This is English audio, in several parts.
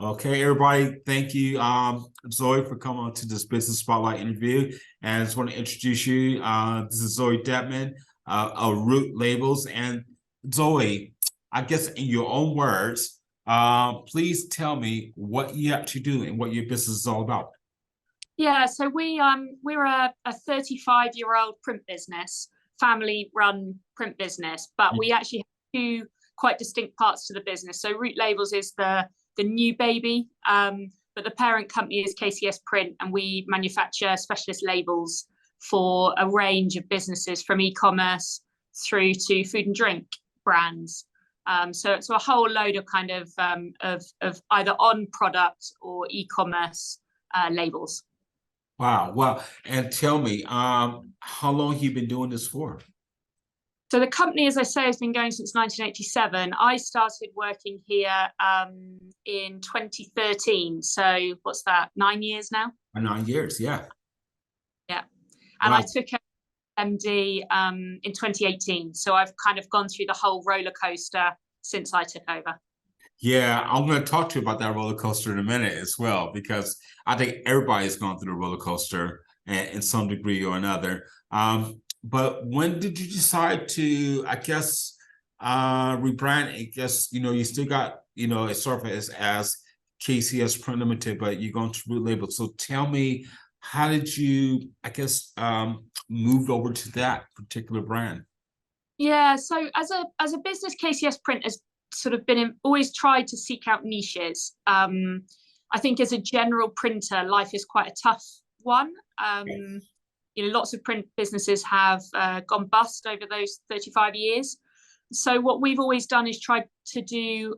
Okay, everybody, thank you, Zoe, for coming on to this Business Spotlight interview. And I just want to introduce you. This is Zoe Deadman of Root Labels. And Zoe, I guess in your own words, please tell me what you actually do and what your business is all about. Yeah, so we're a 35-year-old print business, family-run print business, but we actually have two quite distinct parts to the business. So Root Labels is the new baby, but the parent company is KCS Print, and we manufacture specialist labels for a range of businesses from e-commerce through to food and drink brands. So a whole load of kind of either on product or e-commerce labels. Wow. Well, and tell me, how long have you been doing this for? So the company, as I say, has been going since 1987. I started working here in 2013. So what's that, 9 years now? 9 years, yeah. Yeah. And wow. I took MD in 2018. So I've kind of gone through the whole roller coaster since I took over. Yeah, I'm going to talk to you about that roller coaster in a minute as well, because I think everybody's gone through the roller coaster in some degree or another. But when did you decide to, I guess, rebrand? I guess, you still got, it surface as KCS Print Ltd, but you're going to Root Label. So tell me, how did you, I guess, move over to that particular brand? Yeah, so as a business, KCS Print has sort of always tried to seek out niches. I think as a general printer, life is quite a tough one. Lots of print businesses have gone bust over those 35 years. So what we've always done is tried to do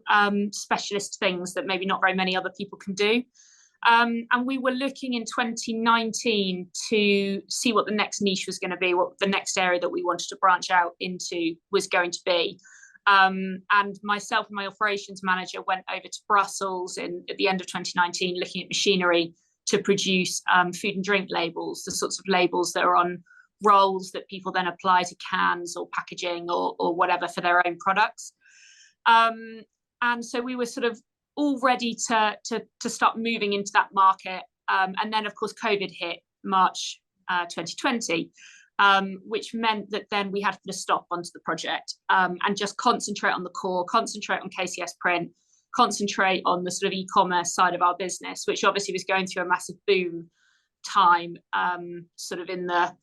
specialist things that maybe not very many other people can do. And we were looking in 2019 to see what the next niche was going to be, what the next area that we wanted to branch out into was going to be. And myself and my operations manager went over to Brussels at the end of 2019, looking at machinery to produce food and drink labels, the sorts of labels that are on rolls that people then apply to cans or packaging or whatever for their own products. And so we were sort of all ready to start moving into that market. And then, of course, COVID hit March 2020. Which meant that then we had to put a stop onto the project and just concentrate on the core, concentrate on KCS Print, concentrate on the sort of e-commerce side of our business, which obviously was going through a massive boom time, sort of in the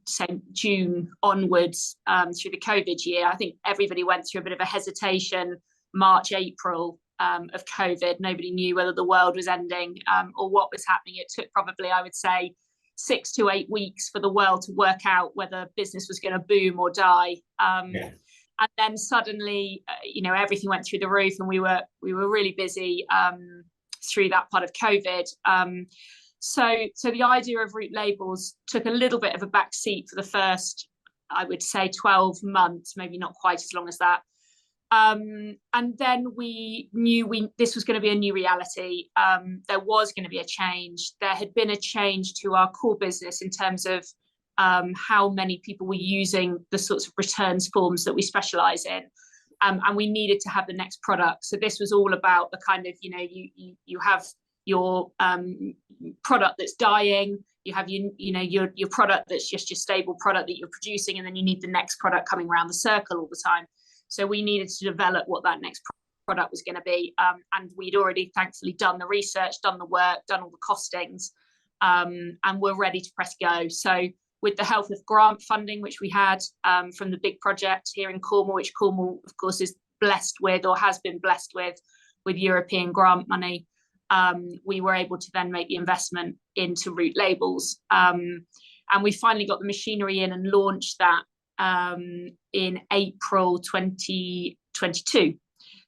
same June onwards through the COVID year. I think everybody went through a bit of a hesitation, March, April of COVID. Nobody knew whether the world was ending or what was happening. It took probably, I would say, 6 to 8 weeks for the world to work out whether business was going to boom or die. And then suddenly, everything went through the roof, and we were really busy through that part of COVID. So the idea of Root Labels took a little bit of a back seat for the first, I would say, 12 months, maybe not quite as long as that. And then we knew this was going to be a new reality. There was going to be a change. There had been a change to our core business in terms of how many people were using the sorts of returns forms that we specialize in. And we needed to have the next product. So this was all about the kind of, you have your product that's dying, you have your product that's just your stable product that you're producing, and then you need the next product coming around the circle all the time. So we needed to develop what that next product was going to be. And we'd already thankfully done the research, done the work, done all the costings, and we're ready to press go. So with the help of grant funding, which we had from the big project here in Cornwall, which Cornwall, of course, is blessed with or has been blessed with European grant money, we were able to then make the investment into Root Labels. And we finally got the machinery in and launched that in April 2022.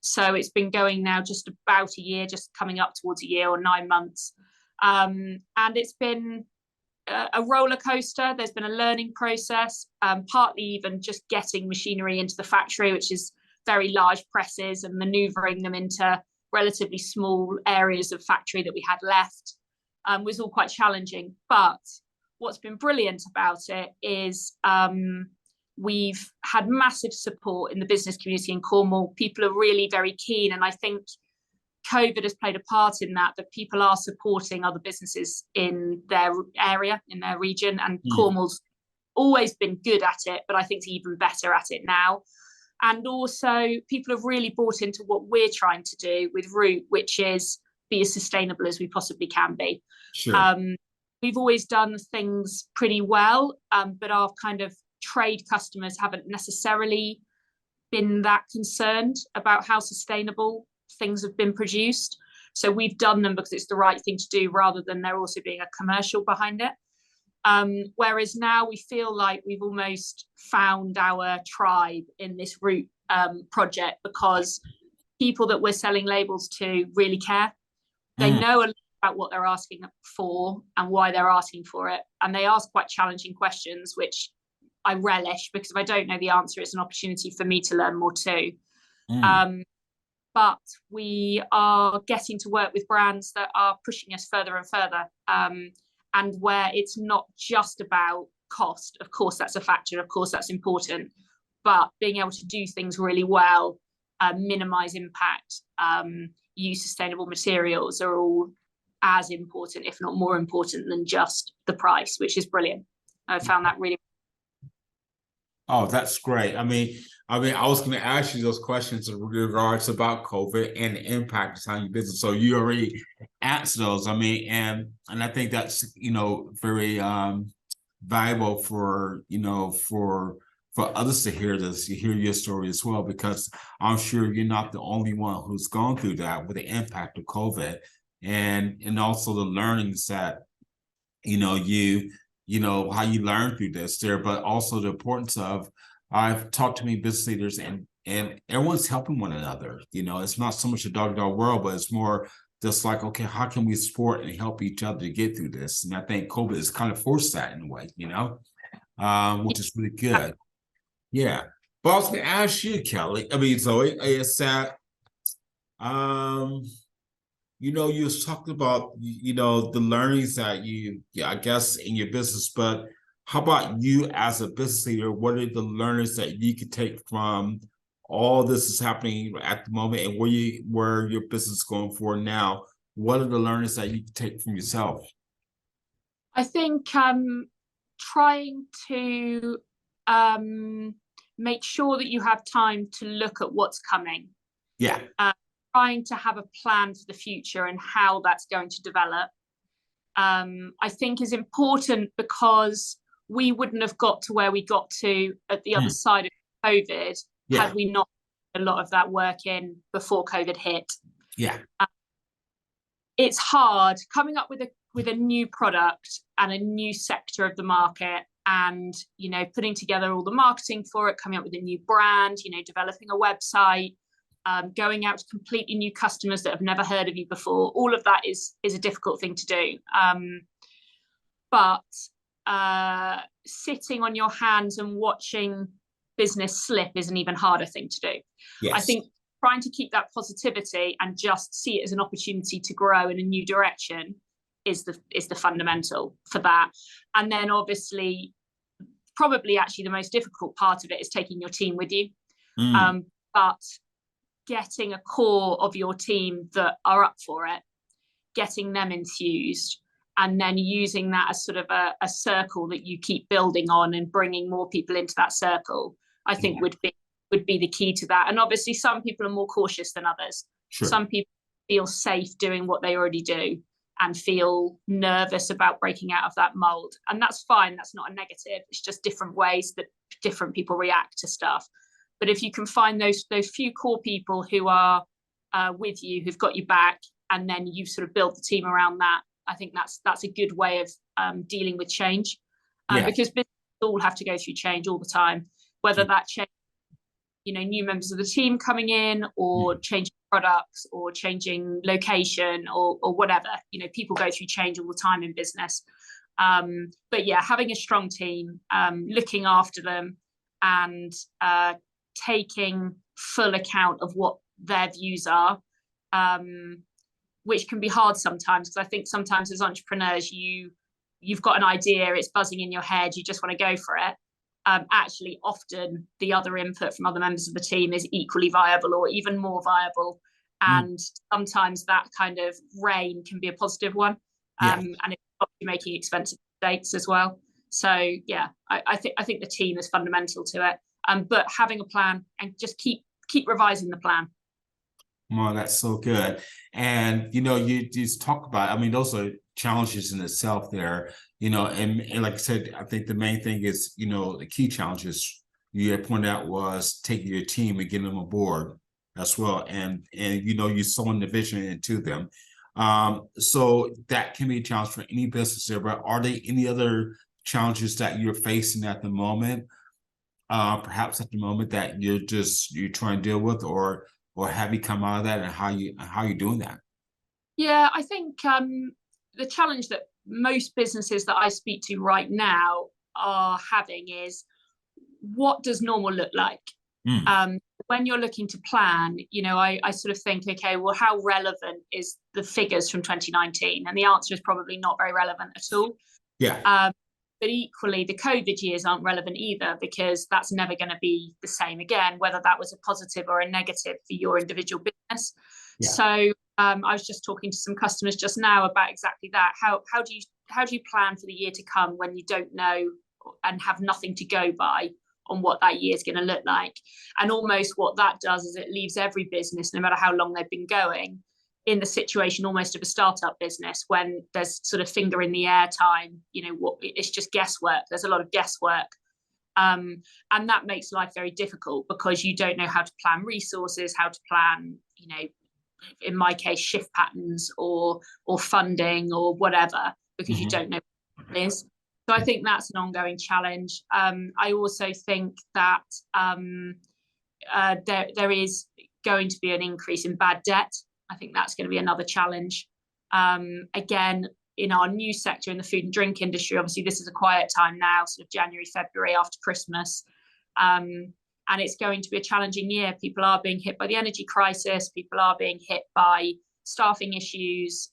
So it's been going now just about a year, just coming up towards a year or 9 months. And it's been a roller coaster. There's been a learning process, partly even just getting machinery into the factory, which is very large presses, and maneuvering them into relatively small areas of factory that we had left, was all quite challenging. But what's been brilliant about it is we've had massive support in the business community in Cornwall. People are really very keen, and I think COVID has played a part in that people are supporting other businesses in their area, in their region, and Cornwall's always been good at it, but I think it's even better at it now. And also people have really bought into what we're trying to do with Root, which is be as sustainable as we possibly can be. Sure. We've always done things pretty well, but our kind of trade customers haven't necessarily been that concerned about how sustainable things have been produced. So we've done them because it's the right thing to do, rather than there also being a commercial behind it. Whereas now we feel like we've almost found our tribe in this Root project, because people that we're selling labels to really care. They know a lot about what they're asking for and why they're asking for it. And they ask quite challenging questions, which I relish, because if I don't know the answer, it's an opportunity for me to learn more too. But we are getting to work with brands that are pushing us further and further, and where it's not just about cost. Of course, that's a factor. Of course, that's important. But being able to do things really well, minimize impact, use sustainable materials are all as important, if not more important, than just the price, which is brilliant. I found that really. Oh, that's great. I mean, I was going to ask you those questions in regards about COVID and the impact on your business. So you already answered those. I mean, and I think that's, very valuable for, for others to hear this, to hear your story as well, because I'm sure you're not the only one who's gone through that with the impact of COVID, and also the learnings that, how you learn through this there, but also the importance of, I've talked to many business leaders, and everyone's helping one another. It's not so much a dog world, but it's more just like, okay, how can we support and help each other to get through this? And I think COVID has kind of forced that in a way, which is really good. Yeah. But I was going to ask you, Kelly, Zoe, is that, you was talking about, the learnings that I guess, in your business, but how about you as a business leader? What are the learnings that you could take from all this is happening at the moment, and where your business is going for now? What are the learnings that you can take from yourself? I think trying to make sure that you have time to look at what's coming. Yeah. Trying to have a plan for the future and how that's going to develop, I think is important, because we wouldn't have got to where we got to at the other side of COVID had we not a lot of that work in before COVID hit. Yeah. It's hard coming up with a new product and a new sector of the market, and putting together all the marketing for it, coming up with a new brand, developing a website, going out to completely new customers that have never heard of you before. All of that is a difficult thing to do. But sitting on your hands and watching business slip is an even harder thing to do. Yes. I think trying to keep that positivity and just see it as an opportunity to grow in a new direction is the fundamental for that. And then obviously, probably actually the most difficult part of it is taking your team with you. But getting a core of your team that are up for it, getting them enthused, and then using that as sort of a circle that you keep building on, and bringing more people into that circle, I think would be the key to that. And obviously some people are more cautious than others. Sure. Some people feel safe doing what they already do and feel nervous about breaking out of that mold. And that's fine. That's not a negative. It's just different ways that different people react to stuff. But if you can find those few core people who are with you, who've got you back, and then you sort of build the team around that, I think that's a good way of dealing with change. Because businesses all have to go through change all the time, whether that change, new members of the team coming in, or changing products, or changing location, or whatever. People go through change all the time in business. But yeah, having a strong team, looking after them, and taking full account of what their views are, which can be hard sometimes, because I think sometimes as entrepreneurs, you've got an idea, it's buzzing in your head, you just want to go for it. Actually, often the other input from other members of the team is equally viable, or even more viable. And sometimes that kind of rain can be a positive one. And it's probably making expensive mistakes as well. So yeah, I think the team is fundamental to it. But having a plan and just keep revising the plan. Well, that's so good. And you just talk about, I mean, those are challenges in itself there, and like I said, I think the main thing is, the key challenges you had pointed out was taking your team and getting them aboard as well. And you sowing the vision into them. So that can be a challenge for any business there, but are there any other challenges that you're facing at the moment, perhaps at the moment that you're trying to deal with, or have you come out of that, and how you doing that? Yeah, I think the challenge that most businesses that I speak to right now are having is, what does normal look like? When you're looking to plan, I sort of think, okay, well, how relevant is the figures from 2019? And the answer is probably not very relevant at all. Yeah. But equally, the COVID years aren't relevant either, because that's never going to be the same again, whether that was a positive or a negative for your individual business. Yeah. So I was just talking to some customers just now about exactly that. How do you plan for the year to come when you don't know and have nothing to go by on what that year is going to look like? And almost what that does is it leaves every business, no matter how long they've been going, in the situation almost of a startup business, when there's sort of finger in the air time, it's just guesswork. There's a lot of guesswork. And that makes life very difficult, because you don't know how to plan resources, how to plan, in my case, shift patterns or funding or whatever, because you don't know what it is. So I think that's an ongoing challenge. I also think that there is going to be an increase in bad debt. I think that's going to be another challenge. Again, in our new sector, in the food and drink industry, obviously this is a quiet time now, sort of January, February after Christmas. And it's going to be a challenging year. People are being hit by the energy crisis. People are being hit by staffing issues,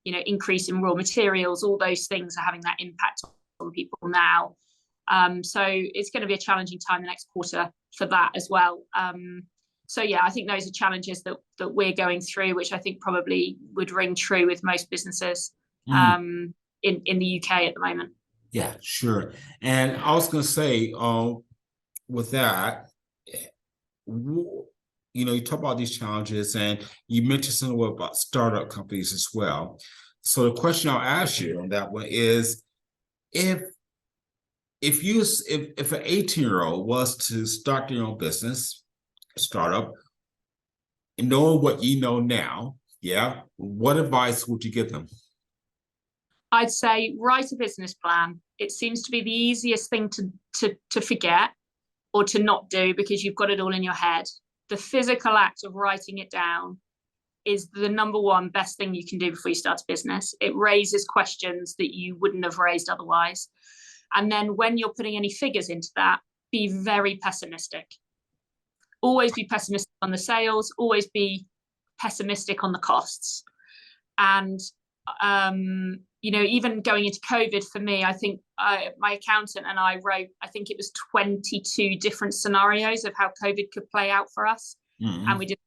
increase in raw materials. All those things are having that impact on people now. So it's going to be a challenging time the next quarter for that as well. So yeah, I think those are challenges that we're going through, which I think probably would ring true with most businesses in the UK at the moment. Yeah, sure. And I was going to say, with that, you talk about these challenges, and you mentioned something about startup companies as well. So the question I'll ask you on that one is, if an 18-year-old was to start their own business, startup, and knowing what you know now, what advice would you give them? I'd say write a business plan. It seems to be the easiest thing to forget or to not do, because you've got it all in your head. The physical act of writing it down is the number one best thing you can do before you start a business. It raises questions that you wouldn't have raised otherwise. And then when you're putting any figures into that, be very pessimistic. Always be pessimistic on the sales, always be pessimistic on the costs. And, even going into COVID for me, I think my accountant and I wrote, I think it was 22 different scenarios of how COVID could play out for us. And we did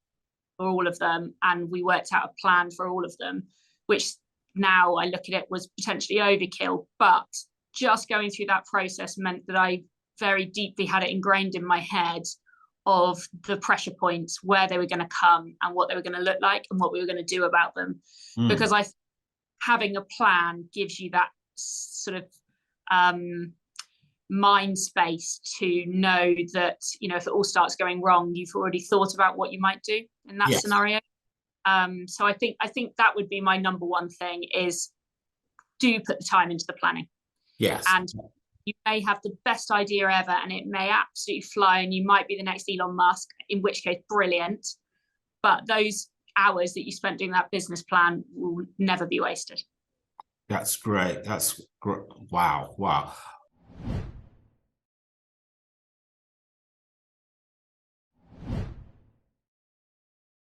for all of them. And we worked out a plan for all of them, which now I look at it was potentially overkill. But just going through that process meant that I very deeply had it ingrained in my head of the pressure points, where they were going to come and what they were going to look like and what we were going to do about them. Because having a plan gives you that sort of mind space to know that, if it all starts going wrong, you've already thought about what you might do in that scenario. So I think that would be my number one thing, is do put the time into the planning. Yes. And you may have the best idea ever and it may absolutely fly and you might be the next Elon Musk, in which case, brilliant. But those hours that you spent doing that business plan will never be wasted. That's great. That's great. Wow.